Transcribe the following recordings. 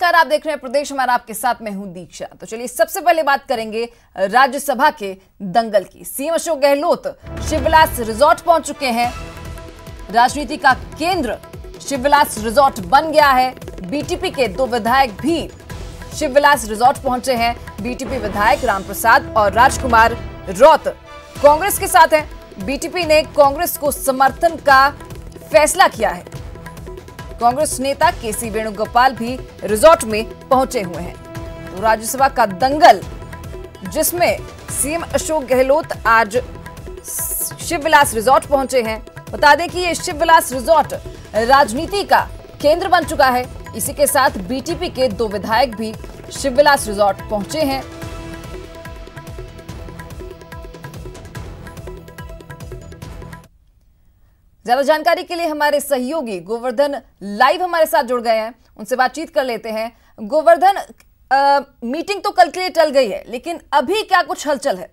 नमस्कार, आप देख रहे हैं प्रदेश हमारा, आपके साथ मैं हूं दीक्षा। तो चलिए सबसे पहले बात करेंगे राज्यसभा के दंगल की। सीएम अशोक गहलोत शिवविलास रिजॉर्ट पहुंच चुके हैं। राजनीति का केंद्र शिवविलास रिजॉर्ट बन गया है। बीटीपी के दो विधायक भी शिवविलास रिजॉर्ट पहुंचे हैं। बीटीपी विधायक रामप्रसाद और राजकुमार रौत कांग्रेस के साथ हैं। बीटीपी ने कांग्रेस को समर्थन का फैसला किया है। कांग्रेस नेता केसी वेणुगोपाल भी रिजॉर्ट में पहुंचे हुए हैं। तो राज्यसभा का दंगल, जिसमें सीएम अशोक गहलोत आज शिवविलास रिजॉर्ट पहुंचे हैं। बता दें कि ये शिवविलास रिजॉर्ट राजनीति का केंद्र बन चुका है। इसी के साथ बीटीपी के दो विधायक भी शिवविलास रिजॉर्ट पहुंचे हैं। ज्यादा जानकारी के लिए हमारे सहयोगी गोवर्धन लाइव हमारे साथ जुड़ गए हैं, उनसे बातचीत कर लेते हैं। गोवर्धन, मीटिंग तो कल के लिए टल गई है, लेकिन अभी क्या कुछ हलचल है?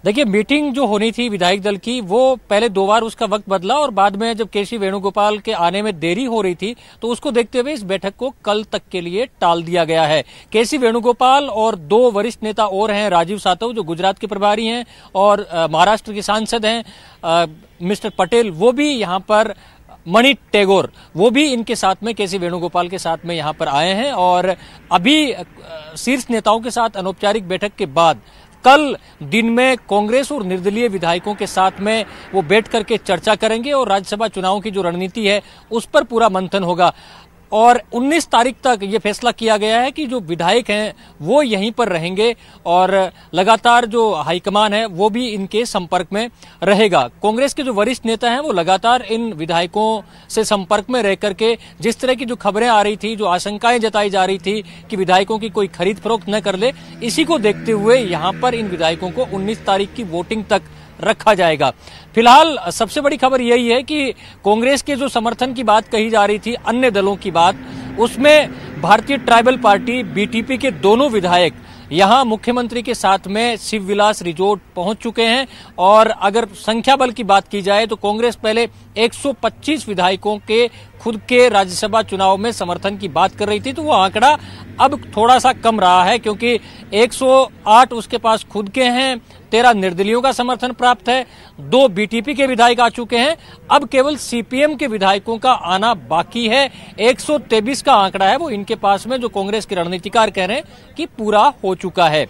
देखिए, मीटिंग जो होनी थी विधायक दल की, वो पहले दो बार उसका वक्त बदला और बाद में जब केसी वेणुगोपाल के आने में देरी हो रही थी तो उसको देखते हुए इस बैठक को कल तक के लिए टाल दिया गया है। केसी वेणुगोपाल और दो वरिष्ठ नेता और हैं, राजीव सातव जो गुजरात के प्रभारी हैं और महाराष्ट्र के सांसद हैं मिस्टर पटेल, वो भी यहाँ पर, मणि टैगोर, वो भी इनके साथ में, केसी वेणुगोपाल के साथ में यहाँ पर आए हैं। और अभी शीर्ष नेताओं के साथ अनौपचारिक बैठक के बाद कल दिन में कांग्रेस और निर्दलीय विधायकों के साथ में वो बैठ करके चर्चा करेंगे और राज्यसभा चुनाव की जो रणनीति है उस पर पूरा मंथन होगा। और 19 तारीख तक ये फैसला किया गया है कि जो विधायक हैं वो यहीं पर रहेंगे और लगातार जो हाईकमान है वो भी इनके संपर्क में रहेगा। कांग्रेस के जो वरिष्ठ नेता हैं वो लगातार इन विधायकों से संपर्क में रह करके, जिस तरह की जो खबरें आ रही थी, जो आशंकाएं जताई जा रही थी कि विधायकों की कोई खरीद फरोख्त न कर ले, इसी को देखते हुए यहाँ पर इन विधायकों को 19 तारीख की वोटिंग तक रखा जाएगा। फिलहाल सबसे बड़ी खबर यही है कि कांग्रेस के जो समर्थन की बात कही जा रही थी, अन्य दलों की बात, उसमें भारतीय ट्राइबल पार्टी बीटीपी के दोनों विधायक यहां मुख्यमंत्री के साथ में शिवविलास रिजॉर्ट पहुंच चुके हैं। और अगर संख्या बल की बात की जाए तो कांग्रेस पहले 125 विधायकों के खुद के राज्यसभा चुनाव में समर्थन की बात कर रही थी, तो वो आंकड़ा अब थोड़ा सा कम रहा है क्योंकि 108 उसके पास खुद के हैं, 13 निर्दलीयों का समर्थन प्राप्त है, 2 बीटीपी के विधायक आ चुके हैं। अब केवल सीपीएम के विधायकों का आना बाकी है। 123 का आंकड़ा है वो इनके पास में, जो कांग्रेस के रणनीतिकार कह रहे हैं कि पूरा हो चुका है।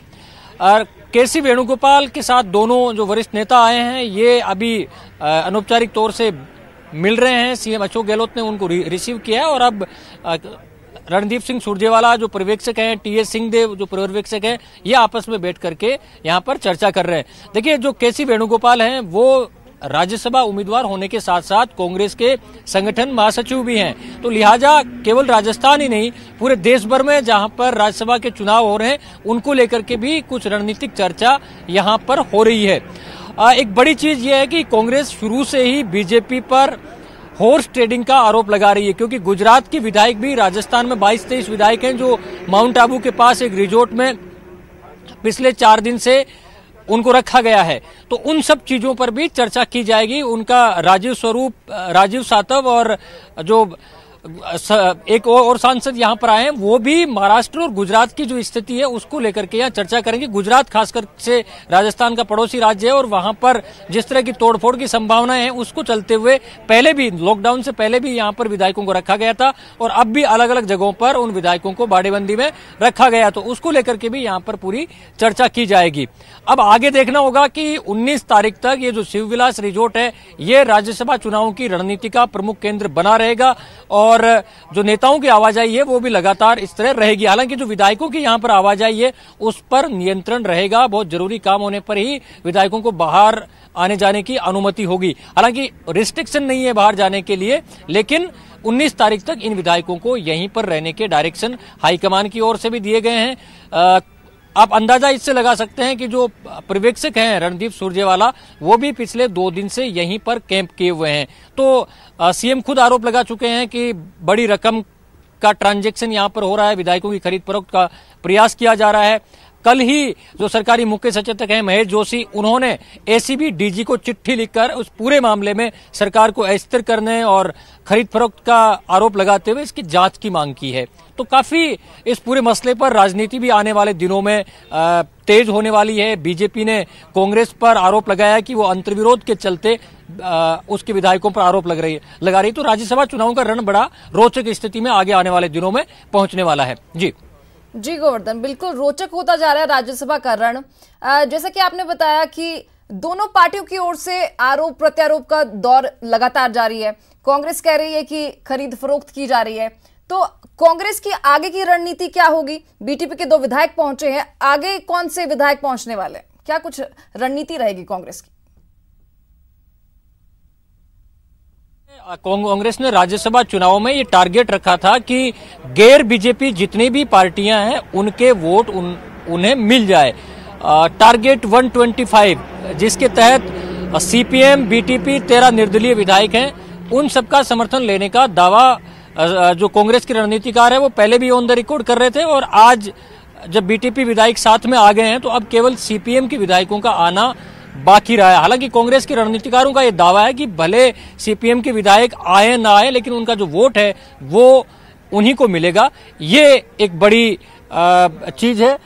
और केसी वेणुगोपाल के साथ दोनों जो वरिष्ठ नेता आए हैं ये अभी अनौपचारिक तौर से मिल रहे हैं। सीएम अशोक गहलोत ने उनको रिसीव किया है और अब रणदीप सिंह सुरजेवाला जो पर्यवेक्षक हैं, टीएस सिंहदेव जो पर्यवेक्षक हैं, ये आपस में बैठ करके यहाँ पर चर्चा कर रहे हैं। देखिए, जो केसी वेणुगोपाल हैं वो राज्यसभा उम्मीदवार होने के साथ साथ कांग्रेस के संगठन महासचिव भी हैं, तो लिहाजा केवल राजस्थान ही नहीं, पूरे देश भर में जहां पर राज्यसभा के चुनाव हो रहे हैं उनको लेकर के भी कुछ रणनीतिक चर्चा यहां पर हो रही है। एक बड़ी चीज ये है कि कांग्रेस शुरू से ही बीजेपी पर हॉर्स ट्रेडिंग का आरोप लगा रही है, क्योंकि गुजरात के विधायक भी, राजस्थान में 22-23 विधायक हैं जो माउंट आबू के पास एक रिजॉर्ट में पिछले 4 दिन से उनको रखा गया है। तो उन सब चीजों पर भी चर्चा की जाएगी। उनका राजीव सातव और जो एक और सांसद यहाँ पर आए हैं वो भी महाराष्ट्र और गुजरात की जो स्थिति है उसको लेकर के यहाँ चर्चा करेंगे। गुजरात खासकर से राजस्थान का पड़ोसी राज्य है और वहां पर जिस तरह की तोड़फोड़ की संभावनाएं हैं उसको चलते हुए पहले भी, लॉकडाउन से पहले भी यहाँ पर विधायकों को रखा गया था और अब भी अलग अलग जगहों पर उन विधायकों को बाड़ेबंदी में रखा गया, तो उसको लेकर के भी यहाँ पर पूरी चर्चा की जाएगी। अब आगे देखना होगा कि 19 तारीख तक ये जो शिवविलास रिजॉर्ट है ये राज्यसभा चुनाव की रणनीति का प्रमुख केंद्र बना रहेगा और जो नेताओं की आवाजाही है वो भी लगातार इस तरह रहेगी। हालांकि जो विधायकों की यहाँ पर आवाजाही है उस पर नियंत्रण रहेगा। बहुत जरूरी काम होने पर ही विधायकों को बाहर आने जाने की अनुमति होगी। हालांकि रिस्ट्रिक्शन नहीं है बाहर जाने के लिए, लेकिन 19 तारीख तक इन विधायकों को यहीं पर रहने के डायरेक्शन हाईकमान की ओर से भी दिए गए हैं। आप अंदाजा इससे लगा सकते हैं कि जो पर्यवेक्षक हैं रणदीप सुरजेवाला, वो भी पिछले 2 दिन से यहीं पर कैंप किए हुए हैं। तो सीएम खुद आरोप लगा चुके हैं कि बड़ी रकम का ट्रांजैक्शन यहां पर हो रहा है, विधायकों की खरीद फरोख्त का प्रयास किया जा रहा है। कल ही जो सरकारी मुख्य सचेतक हैं महेश जोशी, उन्होंने एसीबी डीजी को चिट्ठी लिखकर उस पूरे मामले में सरकार को अस्थिर करने और खरीद फरोख्त का आरोप लगाते हुए इसकी जांच की मांग की है। तो काफी इस पूरे मसले पर राजनीति भी आने वाले दिनों में तेज होने वाली है। बीजेपी ने कांग्रेस पर आरोप लगाया कि वो अंतर्विरोध के चलते उसके विधायकों पर आरोप लगा रही। तो राज्यसभा चुनावों का रण बड़ा रोचक स्थिति में आगे आने वाले दिनों में पहुंचने वाला है। जी गोवर्धन, बिल्कुल रोचक होता जा रहा है राज्यसभा का रण। जैसा कि आपने बताया कि दोनों पार्टियों की ओर से आरोप प्रत्यारोप का दौर लगातार जारी है। कांग्रेस कह रही है कि खरीद फरोख्त की जा रही है, तो कांग्रेस की आगे की रणनीति क्या होगी? बीटीपी के 2 विधायक पहुंचे हैं, आगे कौन से विधायक पहुंचने वाले हैं? क्या कुछ रणनीति रहेगी कांग्रेस की? कांग्रेस ने राज्यसभा चुनाव में ये टारगेट रखा था कि गैर बीजेपी जितनी भी पार्टियां हैं उनके वोट उन्हें मिल जाए। टारगेट 125, जिसके तहत सीपीएम, बीटीपी, 13 निर्दलीय विधायक हैं, उन सबका समर्थन लेने का दावा जो कांग्रेस के रणनीतिकार है वो पहले भी ऑन द रिकॉर्ड कर रहे थे। और आज जब बीटीपी विधायक साथ में आ गए हैं तो अब केवल सीपीएम के विधायकों का आना बाकी रहा है। हालांकि कांग्रेस के रणनीतिकारों का यह दावा है कि भले सीपीएम के विधायक आए ना आए, लेकिन उनका जो वोट है वो उन्हीं को मिलेगा। ये एक बड़ी चीज है।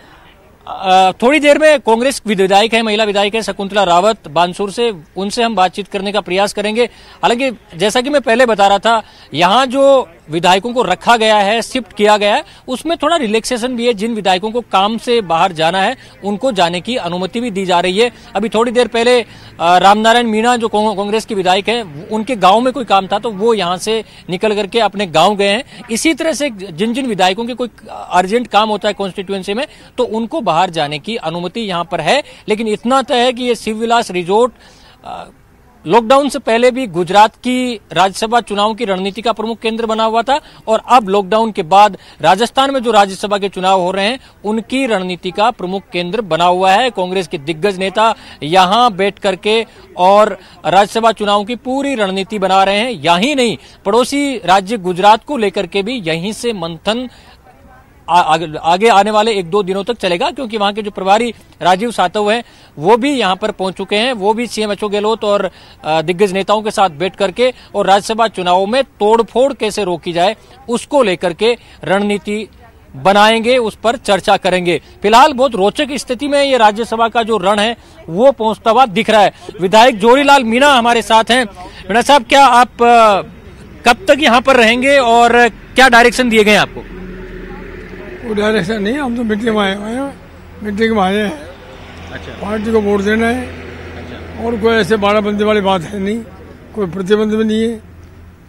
थोड़ी देर में कांग्रेस विधायक है, महिला विधायक है शकुंतला रावत बानसूर से, उनसे हम बातचीत करने का प्रयास करेंगे। हालांकि जैसा कि मैं पहले बता रहा था, यहाँ जो विधायकों को रखा गया है, शिफ्ट किया गया है, उसमें थोड़ा रिलैक्सेशन भी है। जिन विधायकों को काम से बाहर जाना है उनको जाने की अनुमति भी दी जा रही है। अभी थोड़ी देर पहले रामनारायण मीणा जो कांग्रेस के विधायक हैं, उनके गांव में कोई काम था तो वो यहां से निकल करके अपने गांव गए हैं। इसी तरह से जिन जिन विधायकों के कोई अर्जेंट काम होता है कॉन्स्टिट्यूएंसी में तो उनको बाहर जाने की अनुमति यहां पर है। लेकिन इतना तय है कि ये शिवविलास रिजॉर्ट लॉकडाउन से पहले भी गुजरात की राज्यसभा चुनाव की रणनीति का प्रमुख केंद्र बना हुआ था, और अब लॉकडाउन के बाद राजस्थान में जो राज्यसभा के चुनाव हो रहे हैं उनकी रणनीति का प्रमुख केंद्र बना हुआ है। कांग्रेस के दिग्गज नेता यहां बैठ करके और राज्यसभा चुनाव की पूरी रणनीति बना रहे हैं। यही नहीं, पड़ोसी राज्य गुजरात को लेकर के भी यहीं से मंथन आगे आने वाले 1-2 दिनों तक चलेगा, क्योंकि वहां के जो प्रभारी राजीव सातव हैं वो भी यहां पर पहुंच चुके हैं। वो भी सीएम अशोक गहलोत और दिग्गज नेताओं के साथ बैठ करके और राज्यसभा चुनावों में तोड़फोड़ कैसे रोकी जाए उसको लेकर के रणनीति बनाएंगे, उस पर चर्चा करेंगे। फिलहाल बहुत रोचक स्थिति में ये राज्यसभा का जो रण है वो पहुंचता हुआ दिख रहा है। विधायक जोरीलाल मीणा हमारे साथ हैं। मीणा साहब, क्या आप कब तक यहाँ पर रहेंगे और क्या डायरेक्शन दिए गए आपको? वो डायरेक्शन नहीं, हम तो मीटिंग में आए हैं, मीटिंग में आए हैं। अच्छा। पार्टी को वोट देना है। अच्छा। और कोई ऐसे बाड़ाबंदी वाली बात है नहीं, कोई प्रतिबंध भी नहीं है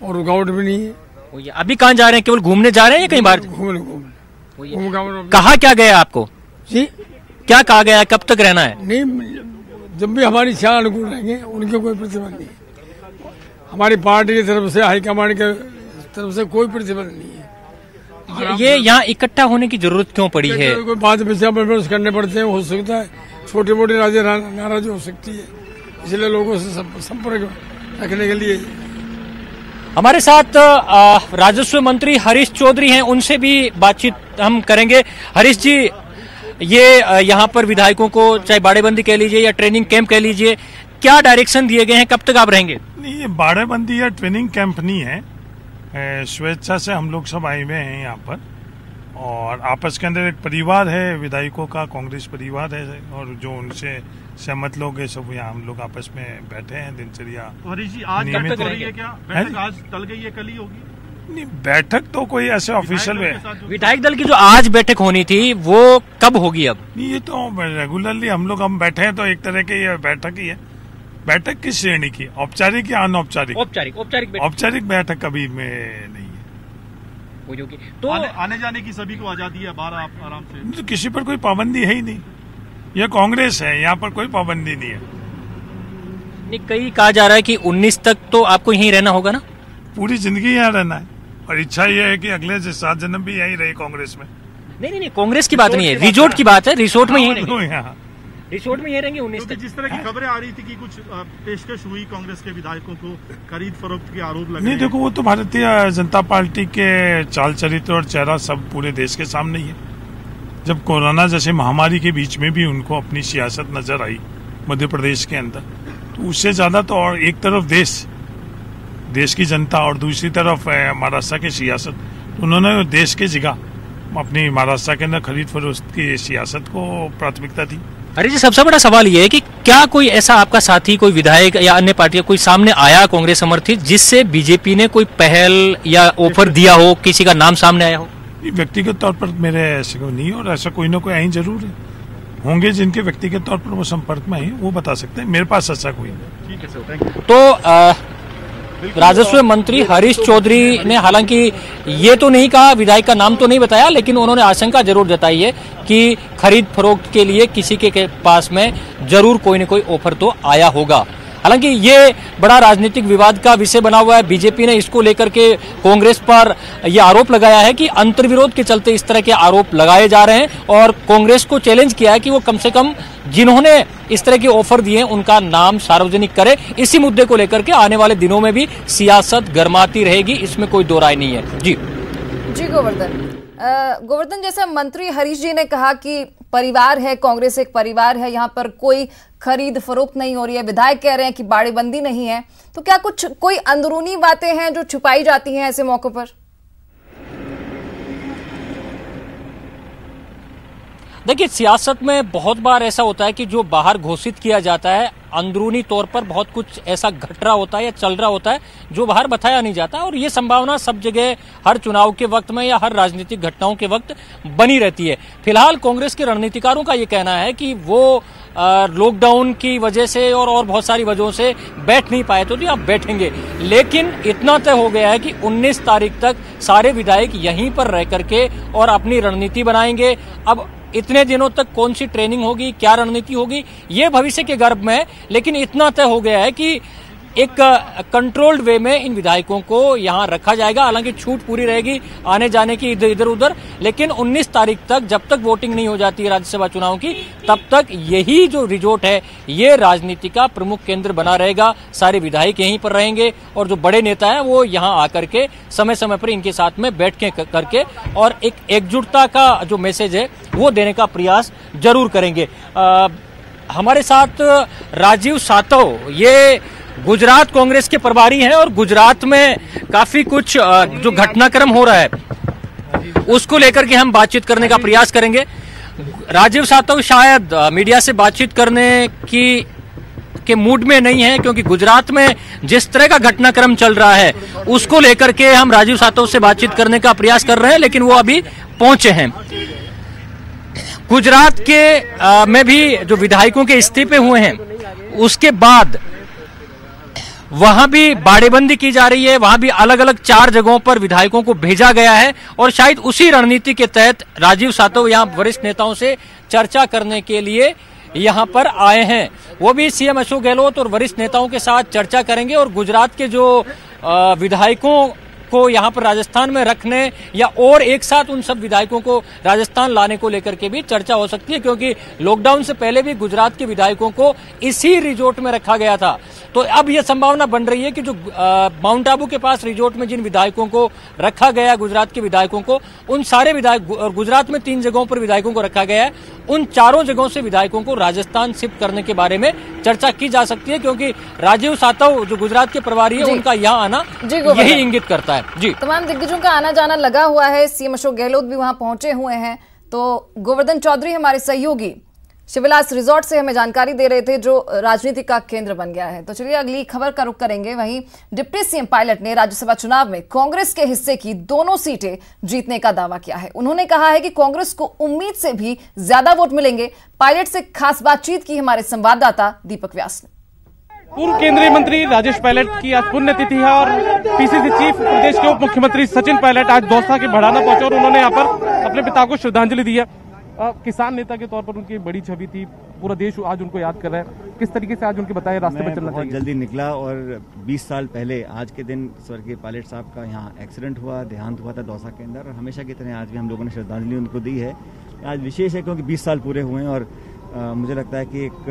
और रुकावट भी नहीं है। अभी कहाँ जा रहे हैं? केवल घूमने जा रहे हैं या कहीं बाहर? घूमने। कहा क्या गया आपको? जी, क्या कहा गया है? कब तक रहना है? नहीं, जब भी हमारी इच्छा अनुकूल रहेंगे उनके कोई प्रतिबंध नहीं है। हमारी पार्टी की तरफ से, हाईकमांड की तरफ से कोई प्रतिबंध नहीं है। ये यहाँ इकट्ठा होने की जरूरत क्यों पड़ी है? कोई बात विचार विमर्श करने पड़ते हैं, हो सकता है छोटी मोटी नाराजगी हो सकती है, इसलिए लोगों से संपर्क रखने के लिए। हमारे साथ राजस्व मंत्री हरीश चौधरी हैं, उनसे भी बातचीत हम करेंगे। हरीश जी, ये यहाँ पर विधायकों को चाहे बाड़ेबंदी कह लीजिए या ट्रेनिंग कैंप कह लीजिए, क्या डायरेक्शन दिए गए हैं? कब तक आप रहेंगे? नहीं, ये बाड़ेबंदी या ट्रेनिंग कैंप नहीं है। स्वेच्छा से हम लोग सब आए हुए हैं यहाँ पर, और आपस के अंदर एक परिवार है विधायकों का, कांग्रेस परिवार है, और जो उनसे सहमत लोग हैं सब यहाँ हम लोग आपस में बैठे हैं दिनचर्या। हरीश जी, आज बैठक हो रही है क्या? बैठक आज टल गई है, कल ही होगी? नहीं, बैठक तो कोई ऐसे ऑफिशियल में, विधायक दल की जो आज बैठक होनी थी वो कब होगी? अब नहीं, ये तो रेगुलरली हम बैठे हैं, तो एक तरह की ये बैठक ही है। बैठक किस श्रेणी की? औपचारिक या अनौपचारिक? औपचारिक बैठक कभी में नहीं है। तो आने जाने की सभी को आजादी है, बाहर आप आराम से, तो किसी पर कोई पाबंदी है ही नहीं। यह कांग्रेस है, यहाँ पर कोई पाबंदी नहीं है। नहीं, कई कहा जा रहा है कि 19 तक तो आपको यहीं रहना होगा ना? पूरी जिंदगी यहाँ रहना है, और इच्छा ये है कि अगले 7 जन्म भी यहीं रहे कांग्रेस में। नहीं, कांग्रेस की बात नहीं है, रिजॉर्ट की बात है। रिजॉर्ट में यहीं यहाँ रिसोर्ट में ये रहेंगे 19 तक। जिस तरह की खबरें आ रही थी कि कुछ पेशकश हुई कांग्रेस के विधायकों को, खरीद फरोख्त के आरोप लगे। नहीं, देखो, वो तो भारतीय जनता पार्टी के चाल चरित्र और चेहरा सब पूरे देश के सामने ही है। जब कोरोना जैसे महामारी के बीच में भी उनको अपनी सियासत नजर आई मध्य प्रदेश के अंदर, तो उससे ज्यादा तो और एक तरफ देश की जनता और दूसरी तरफ महाराष्ट्र की सियासत, तो उन्होंने देश के जगह अपनी महाराष्ट्र के अंदर खरीद फरोख्त की सियासत को प्राथमिकता दी। अरे जी, सबसे बड़ा सवाल ये है कि क्या कोई ऐसा आपका साथी, कोई विधायक या अन्य पार्टी कोई सामने आया कांग्रेस समर्थित जिससे बीजेपी ने कोई पहल या ऑफर दिया हो, किसी का नाम सामने आया हो? व्यक्तिगत तौर पर मेरे ऐसे को नहीं, और ऐसा कोई ना कोई आई जरूर है, होंगे जिनके व्यक्तिगत तौर पर वो संपर्क में आए, वो बता सकते हैं, मेरे पास ऐसा कोई नहीं। ठीक है सर, थैंक यू। तो राजस्व मंत्री हरीश चौधरी ने हालांकि ये तो नहीं कहा, विधायक का नाम तो नहीं बताया, लेकिन उन्होंने आशंका जरूर जताई है कि खरीद फरोख्त के लिए किसी के पास में जरूर कोई न कोई ऑफर तो आया होगा। हालांकि ये बड़ा राजनीतिक विवाद का विषय बना हुआ है। बीजेपी ने इसको लेकर के कांग्रेस पर यह आरोप लगाया है कि अंतर्विरोध के चलते इस तरह के आरोप लगाए जा रहे हैं, और कांग्रेस को चैलेंज किया है कि वो कम से कम जिन्होंने इस तरह के ऑफर दिए उनका नाम सार्वजनिक करे। इसी मुद्दे को लेकर के आने वाले दिनों में भी सियासत गर्माती रहेगी, इसमें कोई दो राय नहीं है। जी गोवर्धन, जैसा मंत्री हरीश जी ने कहा कि परिवार है, कांग्रेस एक परिवार है, यहाँ पर कोई खरीद फरोख्त नहीं हो रही है, विधायक कह रहे हैं कि बाड़ेबंदी नहीं है, तो क्या कोई अंदरूनी बातें हैं जो छुपाई जाती हैं ऐसे मौकों पर? देखिए, सियासत में बहुत बार ऐसा होता है कि जो बाहर घोषित किया जाता है, अंदरूनी तौर पर बहुत कुछ ऐसा घट रहा होता है या चल रहा होता है जो बाहर बताया नहीं जाता, और ये संभावना सब जगह हर चुनाव के वक्त में या हर राजनीतिक घटनाओं के वक्त बनी रहती है। फिलहाल कांग्रेस के रणनीतिकारों का ये कहना है कि वो लॉकडाउन की वजह से और बहुत सारी वजहों से बैठ नहीं पाए, तो अब बैठेंगे, लेकिन इतना तय हो गया है कि 19 तारीख तक सारे विधायक यहीं पर रह करके और अपनी रणनीति बनाएंगे। अब इतने दिनों तक कौन सी ट्रेनिंग होगी, क्या रणनीति होगी, ये भविष्य के गर्भ में है, लेकिन इतना तय हो गया है कि एक कंट्रोल्ड वे में इन विधायकों को यहां रखा जाएगा। हालांकि छूट पूरी रहेगी आने जाने की इधर उधर, लेकिन 19 तारीख तक जब तक वोटिंग नहीं हो जाती है राज्यसभा चुनाव की, तब तक यही जो रिजॉर्ट है ये राजनीति का प्रमुख केंद्र बना रहेगा। सारे विधायक यहीं पर रहेंगे और जो बड़े नेता हैं वो यहां आकर के समय समय पर इनके साथ में बैठ के करके और एक एकजुटता का जो मैसेज है वो देने का प्रयास जरूर करेंगे। हमारे साथ राजीव सातव, ये गुजरात कांग्रेस के प्रभारी हैं और गुजरात में काफी कुछ जो घटनाक्रम हो रहा है उसको लेकर के हम बातचीत करने का प्रयास करेंगे। राजीव सातव शायद मीडिया से बातचीत करने के मूड में नहीं है, क्योंकि गुजरात में जिस तरह का घटनाक्रम चल रहा है उसको लेकर के हम राजीव सातव से बातचीत करने का प्रयास कर रहे हैं, लेकिन वो अभी पहुंचे हैं। गुजरात के में भी जो विधायकों के इस्तीफे हुए हैं उसके बाद वहां भी बाड़ेबंदी की जा रही है, वहां भी अलग अलग 4 जगहों पर विधायकों को भेजा गया है, और शायद उसी रणनीति के तहत राजीव सातव यहां वरिष्ठ नेताओं से चर्चा करने के लिए यहां पर आए हैं। वो भी सीएम अशोक गहलोत और वरिष्ठ नेताओं के साथ चर्चा करेंगे, और गुजरात के जो विधायकों को यहां पर राजस्थान में रखने या और एक साथ उन सब विधायकों को राजस्थान लाने को लेकर के भी चर्चा हो सकती है, क्योंकि लॉकडाउन से पहले भी गुजरात के विधायकों को इसी रिजॉर्ट में रखा गया था। तो अब यह संभावना बन रही है कि जो माउंट आबू के पास रिजॉर्ट में जिन विधायकों को रखा गया, गुजरात के विधायकों को, उन सारे विधायक, और गुजरात में 3 जगहों पर विधायकों को रखा गया है, उन 4 जगहों से विधायकों को राजस्थान शिफ्ट करने के बारे में चर्चा की जा सकती है, क्योंकि राजीव सातव जो गुजरात के प्रभारी है उनका यहाँ आना यही इंगित करता है। जी, तमाम दिग्गजों का आना जाना लगा हुआ है, सीएम अशोक गहलोत भी वहां पहुंचे हुए हैं। तो गोवर्धन चौधरी हमारे सहयोगी शिवलास रिजॉर्ट से हमें जानकारी दे रहे थे जो राजनीति का केंद्र बन गया है। तो चलिए अगली खबर का रुख करेंगे। वहीं डिप्टी सीएम पायलट ने राज्यसभा चुनाव में कांग्रेस के हिस्से की दोनों सीटें जीतने का दावा किया है। उन्होंने कहा है कि कांग्रेस को उम्मीद से भी ज्यादा वोट मिलेंगे। पायलट से खास बातचीत की हमारे संवाददाता दीपक व्यास ने। पूर्व केंद्रीय मंत्री राजेश पायलट की आज पुण्यतिथि है और पीसीसी चीफ प्रदेश के उप मुख्यमंत्री सचिन पायलट आज दौसा के बढ़ाना पहुंचे और उन्होंने यहाँ पर अपने पिता को श्रद्धांजलि दी है। किसान नेता के तौर पर उनकी बड़ी छवि थी, पूरा देश आज उनको याद कर रहा है। किस तरीके से आज उनके बताए रास्ते पे चलना चाहिए? जल्दी निकला और 20 साल पहले आज के दिन स्वर्गीय पायलट साहब का यहाँ एक्सीडेंट हुआ, देहांत हुआ था दौसा के अंदर, और हमेशा की तरह आज भी हम लोगों ने श्रद्धांजलि उनको दी है। आज विशेष है क्योंकि 20 साल पूरे हुए हैं और मुझे लगता है कि एक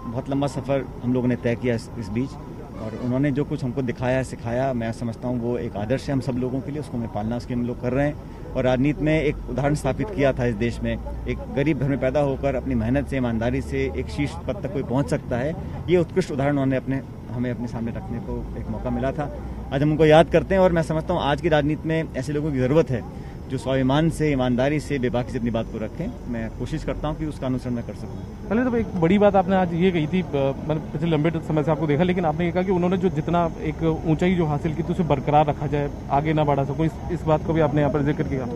बहुत लंबा सफर हम लोगों ने तय किया इस बीच, और उन्होंने जो कुछ हमको दिखाया सिखाया, मैं समझता हूँ वो एक आदर्श है हम सब लोगों के लिए, उसको मैं पालना उसके हम लोग कर रहे हैं। और राजनीति में एक उदाहरण स्थापित किया था इस देश में। एक गरीब घर में पैदा होकर अपनी मेहनत से, ईमानदारी से एक शीर्ष पद तक कोई पहुंच सकता है। ये उत्कृष्ट उदाहरण उन्होंने हमें अपने सामने रखने को एक मौका मिला था। आज हम उनको याद करते हैं और मैं समझता हूँ आज की राजनीति में ऐसे लोगों की जरूरत है जो स्वाभिमान से, ईमानदारी से, बेबाकी से अपनी बात को रखें। मैं कोशिश करता हूं कि उसका अनुसरण मैं कर सकूं। पहले तो एक बड़ी बात आपने आज ये कही थी, मैंने पिछले लंबे समय से आपको देखा, लेकिन आपने ये कहा कि उन्होंने जो जितना एक ऊंचाई जो हासिल की तो उसे बरकरार रखा जाए, आगे ना बढ़ा सको। इस बात को भी आपने यहाँ पर जिक्र किया।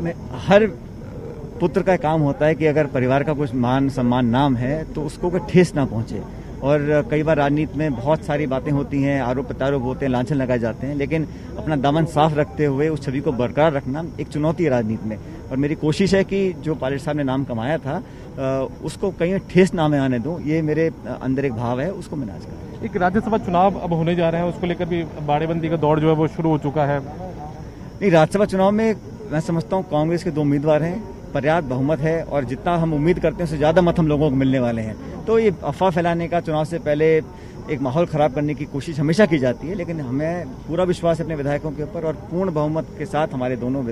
हर पुत्र का काम होता है कि अगर परिवार का कुछ मान सम्मान नाम है तो उसको कोई ठेस ना पहुंचे। और कई बार राजनीति में बहुत सारी बातें होती हैं, आरोप प्रत्यारोप होते हैं, लांछन लगाए जाते हैं, लेकिन अपना दामन साफ रखते हुए उस छवि को बरकरार रखना एक चुनौती है राजनीति में। और मेरी कोशिश है कि जो पायलट साहब ने नाम कमाया था उसको कहीं ठेस ना में आने दूं। ये मेरे अंदर एक भाव है, उसको मैं आज कर। एक राज्यसभा चुनाव अब होने जा रहे हैं, उसको लेकर भी बाड़ेबंदी का दौर जो है वो शुरू हो चुका है। नहीं, राज्यसभा चुनाव में मैं समझता हूँ कांग्रेस के 2 उम्मीदवार हैं, पर्याप्त बहुमत है और जितना हम उम्मीद करते हैं उससे ज्यादा मत हम लोगों को मिलने वाले हैं। तो ये अफवाह फैलाने का, चुनाव से पहले एक माहौल खराब करने की कोशिश हमेशा की जाती है, लेकिन हमें पूरा विश्वास है अपने विधायकों के ऊपर और पूर्ण बहुमत के साथ हमारे दोनों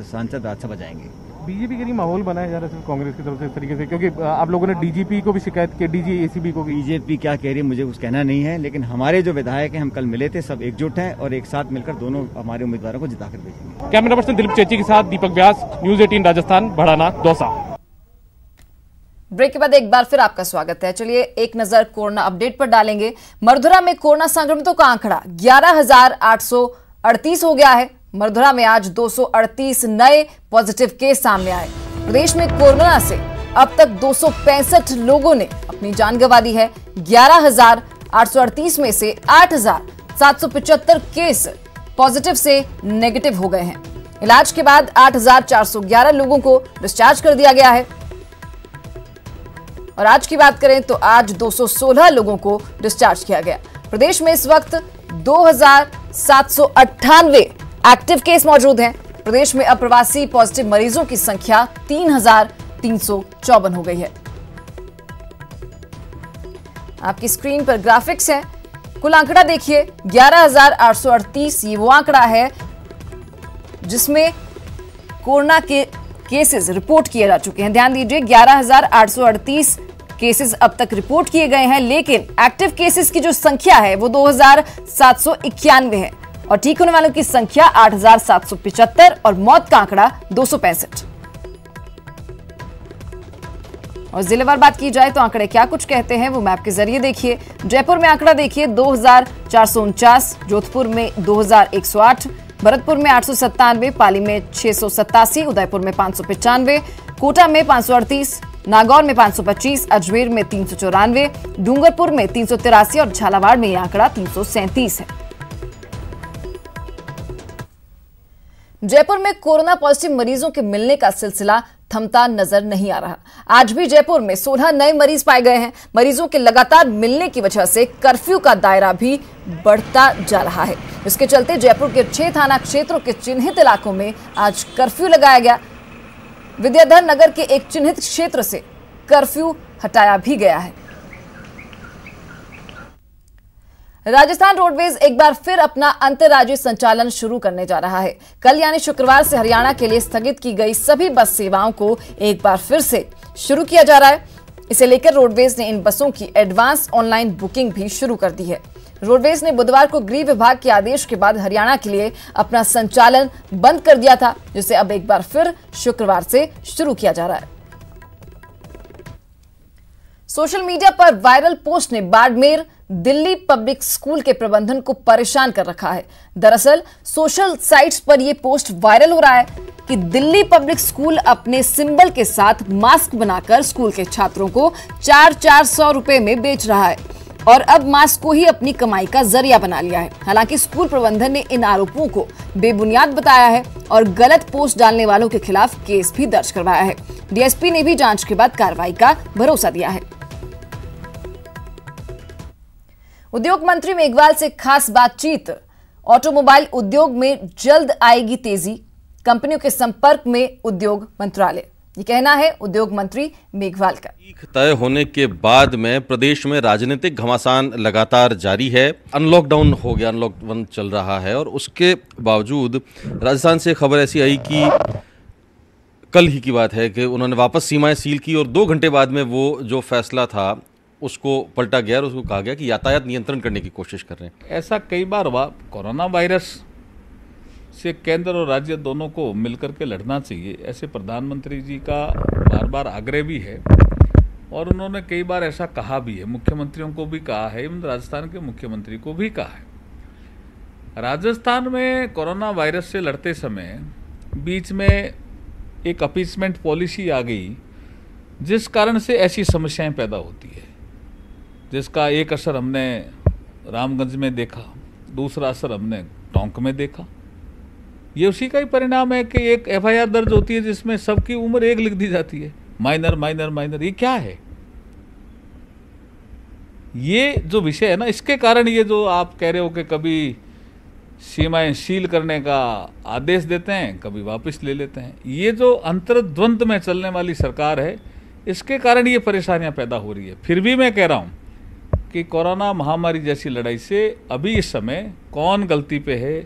सांसद राज्यसभा जाएंगे। बीजेपी के लिए माहौल बनाया जा रहा है कांग्रेस की तरफ से इस तरीके से, क्योंकि आप लोगों ने डीजीपी को भी शिकायत की, डीजी एसीबी को भी। बीजेपी क्या कह रही है मुझे कुछ कहना नहीं है, लेकिन हमारे जो विधायक हैं हम कल मिले थे, सब एकजुट हैं और एक साथ मिलकर दोनों हमारे उम्मीदवारों को जिताकर भेजेंगे। कैमरा पर्सन दिलीप चेची के साथ दीपक व्यास, न्यूज 18 राजस्थान, बढ़ाना, दौसा। ब्रेक के बाद एक बार फिर आपका स्वागत है। चलिए एक नजर कोरोना अपडेट पर डालेंगे। मरधुरा में कोरोना संक्रमितों का आंकड़ा 11,838 हो गया है। मरधुरा में आज 238 नए पॉजिटिव केस सामने आए। प्रदेश में कोरोना से अब तक 265 लोगों ने अपनी जान गंवा दी है। 11,838 में से 8,775 केस पॉजिटिव से नेगेटिव हो गए हैं। इलाज के बाद 8,411 लोगों को डिस्चार्ज कर दिया गया है। और आज की बात करें तो आज 216 लोगों को डिस्चार्ज किया गया। प्रदेश में इस वक्त 2,798 एक्टिव केस मौजूद हैं। प्रदेश में अप्रवासी पॉजिटिव मरीजों की संख्या 3,354 हो गई है। आपकी स्क्रीन पर ग्राफिक्स है। कुल आंकड़ा देखिए 11,838, ये वो आंकड़ा है जिसमें कोरोना के केसेस रिपोर्ट किए जा चुके हैं। ध्यान दीजिए 11,838 केसेस अब तक रिपोर्ट किए गए हैं, लेकिन एक्टिव केसेस की जो संख्या है वो 2,791 है और ठीक होने वालों की संख्या 8,775 और मौत का आंकड़ा 265। और जिलेवार बात की जाए तो आंकड़े क्या कुछ कहते हैं वो मैप के जरिए देखिए। जयपुर में आंकड़ा देखिए 2,449, जोधपुर में 2,108, भरतपुर में 897, पाली में 687, उदयपुर में 595, कोटा में 538, नागौर में 525, अजमेर में 394, डूंगरपुर में 383 और झालावाड़ में यह आंकड़ा 337 है। जयपुर में कोरोना पॉजिटिव मरीजों के मिलने का सिलसिला थमता नजर नहीं आ रहा। आज भी जयपुर में 16 नए मरीज पाए गए हैं। मरीजों के लगातार मिलने की वजह से कर्फ्यू का दायरा भी बढ़ता जा रहा है। इसके चलते जयपुर के 6 थाना क्षेत्रों के चिन्हित इलाकों में आज कर्फ्यू लगाया गया। विद्याधर नगर के एक चिन्हित क्षेत्र से कर्फ्यू हटाया भी गया है। राजस्थान रोडवेज एक बार फिर अपना अंतर्राज्यीय संचालन शुरू करने जा रहा है। कल यानी शुक्रवार से हरियाणा के लिए स्थगित की गई सभी बस सेवाओं को एक बार फिर से शुरू किया जा रहा है। इसे लेकर रोडवेज ने इन बसों की एडवांस ऑनलाइन बुकिंग भी शुरू कर दी है। रोडवेज ने बुधवार को गृह विभाग के आदेश के बाद हरियाणा के लिए अपना संचालन बंद कर दिया था, जिसे अब एक बार फिर शुक्रवार से शुरू किया जा रहा है। सोशल मीडिया पर वायरल पोस्ट ने बाड़मेर दिल्ली पब्लिक स्कूल के प्रबंधन को परेशान कर रखा है। दरअसल सोशल साइट्स पर यह पोस्ट वायरल हो रहा है कि दिल्ली पब्लिक स्कूल अपने सिंबल के साथ मास्क बनाकर स्कूल के छात्रों को 400 रुपए में बेच रहा है और अब मास्क को ही अपनी कमाई का जरिया बना लिया है। हालांकि स्कूल प्रबंधन ने इन आरोपों को बेबुनियाद बताया है और गलत पोस्ट डालने वालों के खिलाफ केस भी दर्ज करवाया है। डीएसपी ने भी जांच के बाद कार्रवाई का भरोसा दिया है। उद्योग मंत्री मेघवाल से खास बातचीत। ऑटोमोबाइल उद्योग में जल्द आएगी तेजी, कंपनियों के संपर्क में उद्योग मंत्रालय। ये कहना है उद्योग मंत्री मेघवाल का। तय होने के बाद में प्रदेश में राजनीतिक घमासान लगातार जारी है। अनलॉक डाउन हो गया, अनलॉक 1 चल रहा है और उसके बावजूद राजस्थान से खबर ऐसी आई कि कल ही की बात है कि उन्होंने वापस सीमाएं सील की और 2 घंटे बाद में वो जो फैसला था उसको पलटा गया और उसको कहा गया कि यातायात नियंत्रण करने की कोशिश कर रहे हैं। ऐसा कई बार हुआ। कोरोना वायरस से केंद्र और राज्य दोनों को मिलकर के लड़ना चाहिए, ऐसे प्रधानमंत्री जी का बार बार आग्रह भी है और उन्होंने कई बार ऐसा कहा भी है, मुख्यमंत्रियों को भी कहा है, राजस्थान के मुख्यमंत्री को भी कहा है। राजस्थान में कोरोना वायरस से लड़ते समय बीच में एक अपीसमेंट पॉलिसी आ गई जिस कारण से ऐसी समस्याएं पैदा होती है, जिसका एक असर हमने रामगंज में देखा, दूसरा असर हमने टोंक में देखा। ये उसी का ही परिणाम है कि एक एफआईआर दर्ज होती है जिसमें सबकी उम्र एक लिख दी जाती है, माइनर माइनर माइनर। ये क्या है? ये जो विषय है ना, इसके कारण ये जो आप कह रहे हो कि कभी सीमाएं सील करने का आदेश देते हैं, कभी वापस ले लेते हैं, ये जो अंतर्द्वंद में चलने वाली सरकार है, इसके कारण ये परेशानियां पैदा हो रही है। फिर भी मैं कह रहा हूं कि कोरोना महामारी जैसी लड़ाई से अभी इस समय कौन गलती पे है,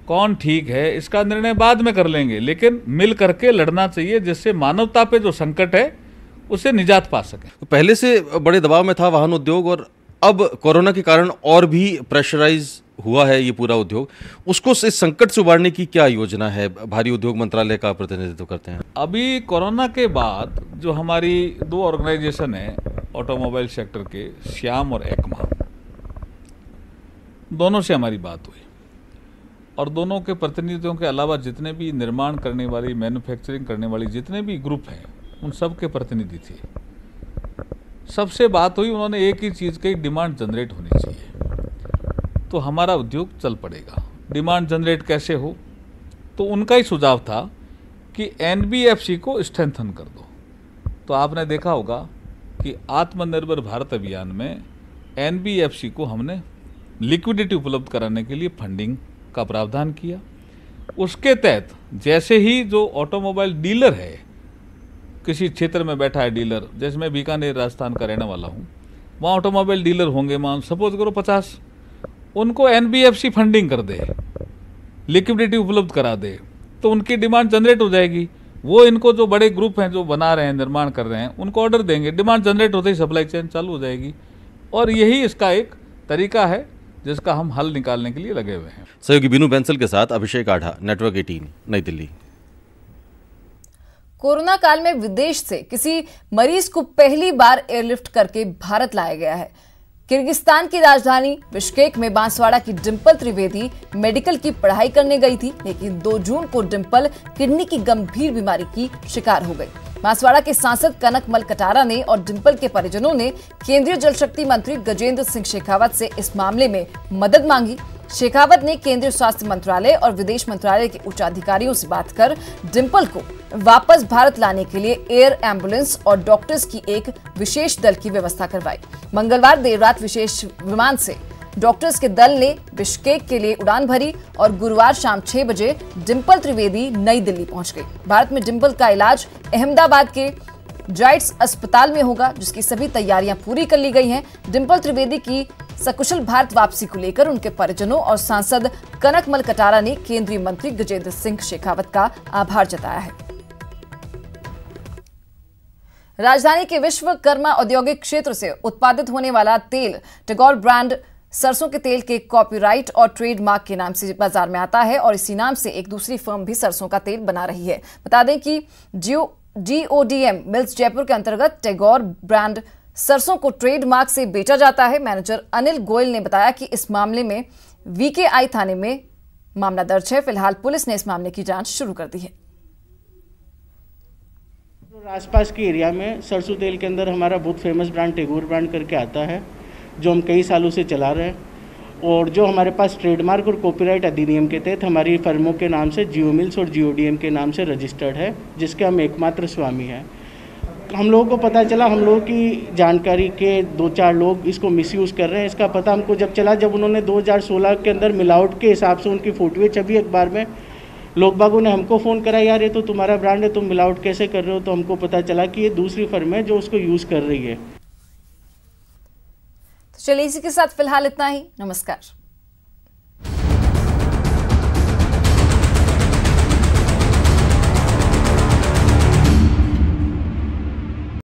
कौन ठीक है, इसका निर्णय बाद में कर लेंगे, लेकिन मिल करके लड़ना चाहिए जिससे मानवता पे जो संकट है उसे निजात पा सके। तो पहले से बड़े दबाव में था वाहन उद्योग और अब कोरोना के कारण और भी प्रेशराइज हुआ है ये पूरा उद्योग, उसको इस संकट से उबारने की क्या योजना है? भारी उद्योग मंत्रालय का प्रतिनिधित्व करते हैं। अभी कोरोना के बाद जो हमारी 2 ऑर्गेनाइजेशन है ऑटोमोबाइल सेक्टर के, श्याम और एकमा, दोनों से हमारी बात हुई और दोनों के प्रतिनिधियों के अलावा जितने भी निर्माण करने वाली, मैन्युफैक्चरिंग करने वाली जितने भी ग्रुप हैं, उन सब के प्रतिनिधि थे। सबसे बात हुई, उन्होंने एक ही चीज़ की, डिमांड जनरेट होनी चाहिए तो हमारा उद्योग चल पड़ेगा। डिमांड जनरेट कैसे हो? तो उनका ही सुझाव था कि एनबीएफसी को स्ट्रेंथन कर दो। तो आपने देखा होगा कि आत्मनिर्भर भारत अभियान में एनबीएफसी को हमने लिक्विडिटी उपलब्ध कराने के लिए फंडिंग का प्रावधान किया। उसके तहत जैसे ही जो ऑटोमोबाइल डीलर है, किसी क्षेत्र में बैठा है डीलर, जैसे मैं बीकानेर राजस्थान का रहने वाला हूँ, वहाँ ऑटोमोबाइल डीलर होंगे, मान सपोज करो 50, उनको एनबीएफसी फंडिंग कर दे, लिक्विडिटी उपलब्ध करा दे, तो उनकी डिमांड जनरेट हो जाएगी। वो इनको जो बड़े ग्रुप हैं जो बना रहे हैं, निर्माण कर रहे हैं, उनको ऑर्डर देंगे, डिमांड जनरेट होते ही सप्लाई चेन चालू हो जाएगी। और यही इसका एक तरीका है जिसका हम हल निकालने के लिए लगे हुए हैं। सहयोगी बीनू बैंसल के साथ अभिषेक आढ़ा, नेटवर्क 18, नई दिल्ली। कोरोना काल में विदेश से किसी मरीज को पहली बार एयरलिफ्ट करके भारत लाया गया है। किर्गिस्तान की राजधानी बिश्केक में बांसवाड़ा की डिंपल त्रिवेदी मेडिकल की पढ़ाई करने गई थी, लेकिन 2 जून को डिंपल किडनी की गंभीर बीमारी की शिकार हो गई। बांसवाड़ा के सांसद कनकमल कटारा ने और डिंपल के परिजनों ने केंद्रीय जल शक्ति मंत्री गजेंद्र सिंह शेखावत से इस मामले में मदद मांगी। शेखावत ने केंद्रीय स्वास्थ्य मंत्रालय और विदेश मंत्रालय के उच्च अधिकारियों से बात कर डिंपल को वापस भारत लाने के लिए एयर एम्बुलेंस और डॉक्टर्स की एक विशेष दल की व्यवस्था करवाई। मंगलवार देर रात विशेष विमान से डॉक्टर्स के दल ने बिश्केक के लिए उड़ान भरी और गुरुवार शाम 6 बजे डिंपल त्रिवेदी नई दिल्ली पहुंच गई। भारत में डिंपल का इलाज अहमदाबाद के जाइट्स अस्पताल में होगा, जिसकी सभी तैयारियां पूरी कर ली गई हैं। डिंपल त्रिवेदी की सकुशल भारत वापसी को लेकर उनके परिजनों और सांसद कनकमल कटारा ने केंद्रीय मंत्री गजेंद्र सिंह शेखावत का आभार जताया है। राजधानी के विश्वकर्मा औद्योगिक क्षेत्र से उत्पादित होने वाला तेल टैगोर ब्रांड सरसों के तेल के कॉपीराइट और ट्रेडमार्क के नाम से बाजार में आता है और इसी नाम से एक दूसरी फर्म भी सरसों का तेल बना रही है। बता दें कि GODM मिल्स जयपुर के अंतर्गत टैगोर ब्रांड सरसों को ट्रेडमार्क से बेचा जाता है। मैनेजर अनिल गोयल ने बताया कि इस मामले में VKI थाने में मामला दर्ज है। फिलहाल पुलिस ने इस मामले की जांच शुरू कर दी है। आसपास के एरिया में सरसों तेल के अंदर हमारा बहुत फेमस ब्रांड टैगोर ब्रांड करके आता है, जो हम कई सालों से चला रहे हैं और जो हमारे पास ट्रेडमार्क और कॉपीराइट अधिनियम के तहत हमारी फर्मों के नाम से जियो मिल्स और GODM के नाम से रजिस्टर्ड है, जिसके हम एकमात्र स्वामी हैं। हम लोगों को पता चला, हम लोगों की जानकारी के 2-4 लोग इसको मिसयूज़ कर रहे हैं। इसका पता हमको जब चला, जब उन्होंने 2016 के अंदर मिलावट के हिसाब से उनकी फोटोएं छपी अखबार में, लोग बागों ने हमको फ़ोन करा, यार ये तो तुम्हारा ब्रांड है, तुम मिलावट कैसे कर रहे हो? तो हमको पता चला कि ये दूसरी फर्म है जो उसको यूज़ कर रही है। तो चलिए इसी के साथ फिलहाल इतना ही। नमस्कार।